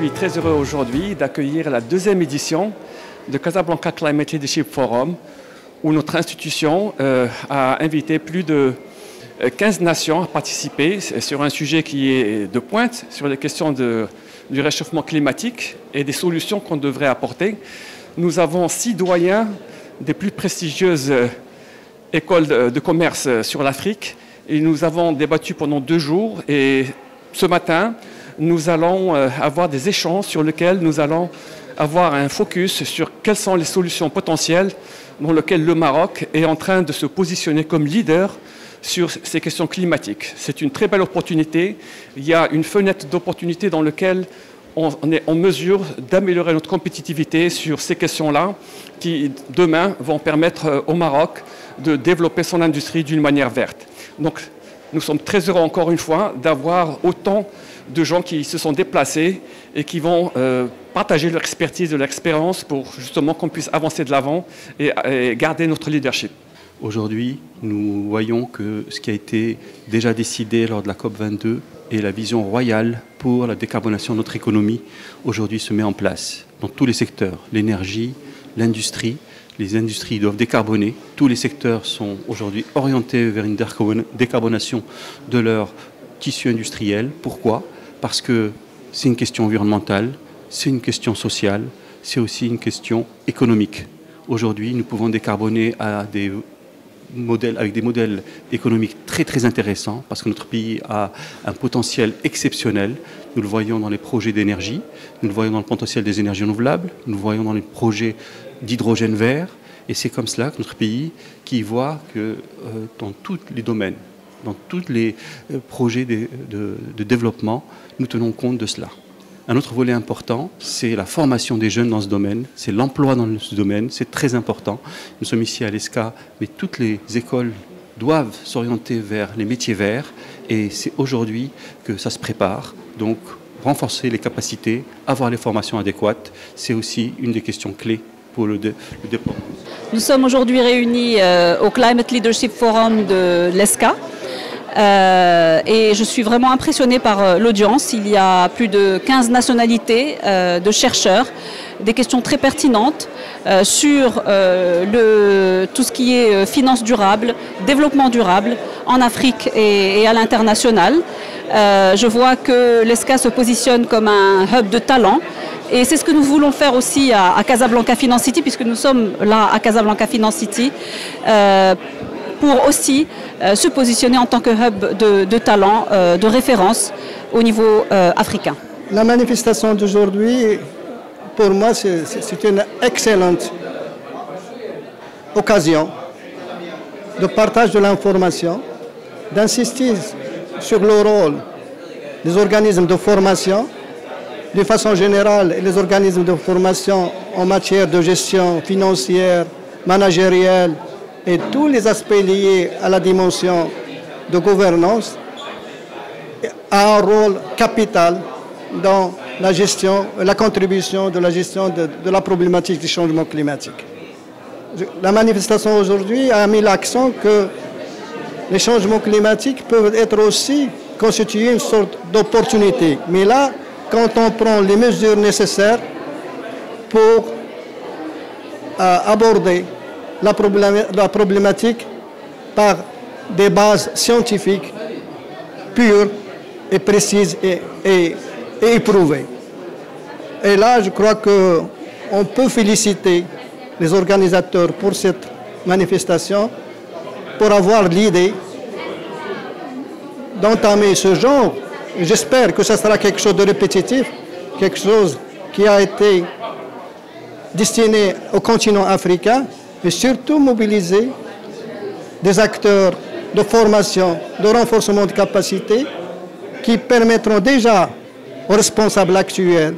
suis très heureux aujourd'hui d'accueillir la deuxième édition de Casablanca Climate Leadership Forum, où notre institution a invité plus de 15 nations à participer sur un sujet qui est de pointe, sur les questions du réchauffement climatique et des solutions qu'on devrait apporter. Nous avons 6 doyens des plus prestigieuses écoles de commerce sur l'Afrique et nous avons débattu pendant 2 jours et ce matin, nous allons avoir des échanges sur lesquels nous allons avoir un focus sur quelles sont les solutions potentielles dans lesquelles le Maroc est en train de se positionner comme leader sur ces questions climatiques. C'est une très belle opportunité. Il y a une fenêtre d'opportunité dans laquelle on est en mesure d'améliorer notre compétitivité sur ces questions-là qui, demain, vont permettre au Maroc de développer son industrie d'une manière verte. Donc, nous sommes très heureux, encore une fois, d'avoir autant de gens qui se sont déplacés et qui vont partager leur expertise et leur expérience pour justement qu'on puisse avancer de l'avant et garder notre leadership. Aujourd'hui, nous voyons que ce qui a été déjà décidé lors de la COP22 et la vision royale pour la décarbonation de notre économie, aujourd'hui se met en place dans tous les secteurs. L'énergie, l'industrie, les industries doivent décarboner. Tous les secteurs sont aujourd'hui orientés vers une décarbonation de leur tissu industriel. Pourquoi ? Parce que c'est une question environnementale, c'est une question sociale, c'est aussi une question économique. Aujourd'hui, nous pouvons décarboner avec des modèles économiques très intéressants parce que notre pays a un potentiel exceptionnel. Nous le voyons dans les projets d'énergie, nous le voyons dans le potentiel des énergies renouvelables, nous le voyons dans les projets d'hydrogène vert. Et c'est comme cela que notre pays qui voit que dans tous les domaines, dans tous les projets de développement, nous tenons compte de cela. Un autre volet important, c'est la formation des jeunes dans ce domaine, c'est l'emploi dans ce domaine, c'est très important. Nous sommes ici à l'ESCA, mais toutes les écoles doivent s'orienter vers les métiers verts et c'est aujourd'hui que ça se prépare. Donc, renforcer les capacités, avoir les formations adéquates, c'est aussi une des questions clés pour le déploiement. Nous sommes aujourd'hui réunis au Climate Leadership Forum de l'ESCA. Et je suis vraiment impressionnée par l'audience. Il y a plus de 15 nationalités de chercheurs, des questions très pertinentes sur tout ce qui est finance durable, développement durable en Afrique et à l'international. Je vois que l'ESCA se positionne comme un hub de talent. Et c'est ce que nous voulons faire aussi à Casablanca Finance City, puisque nous sommes là à Casablanca Finance City, pour aussi se positionner en tant que hub de talent, de référence au niveau africain. La manifestation d'aujourd'hui, pour moi, c'est une excellente occasion de partage de l'information, d'insister sur le rôle des organismes de formation, de façon générale, les organismes de formation en matière de gestion financière, managériale et tous les aspects liés à la dimension de gouvernance a un rôle capital dans la gestion, la contribution de la gestion de la problématique du changement climatique. La manifestation aujourd'hui a mis l'accent que les changements climatiques peuvent être aussi constituer une sorte d'opportunité. Mais là, quand on prend les mesures nécessaires pour aborder la problématique par des bases scientifiques pures et précises et éprouvées. Et là, je crois qu'on peut féliciter les organisateurs pour cette manifestation, pour avoir l'idée d'entamer ce genre. J'espère que ce sera quelque chose de répétitif, quelque chose qui a été destiné au continent africain, et surtout mobiliser des acteurs de formation, de renforcement de capacité qui permettront déjà aux responsables actuels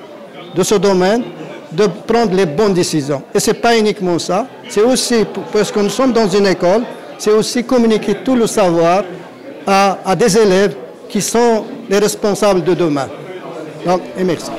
de ce domaine de prendre les bonnes décisions. Et ce n'est pas uniquement ça, c'est aussi, parce que nous sommes dans une école, c'est aussi communiquer tout le savoir à des élèves qui sont les responsables de demain. Donc, et merci.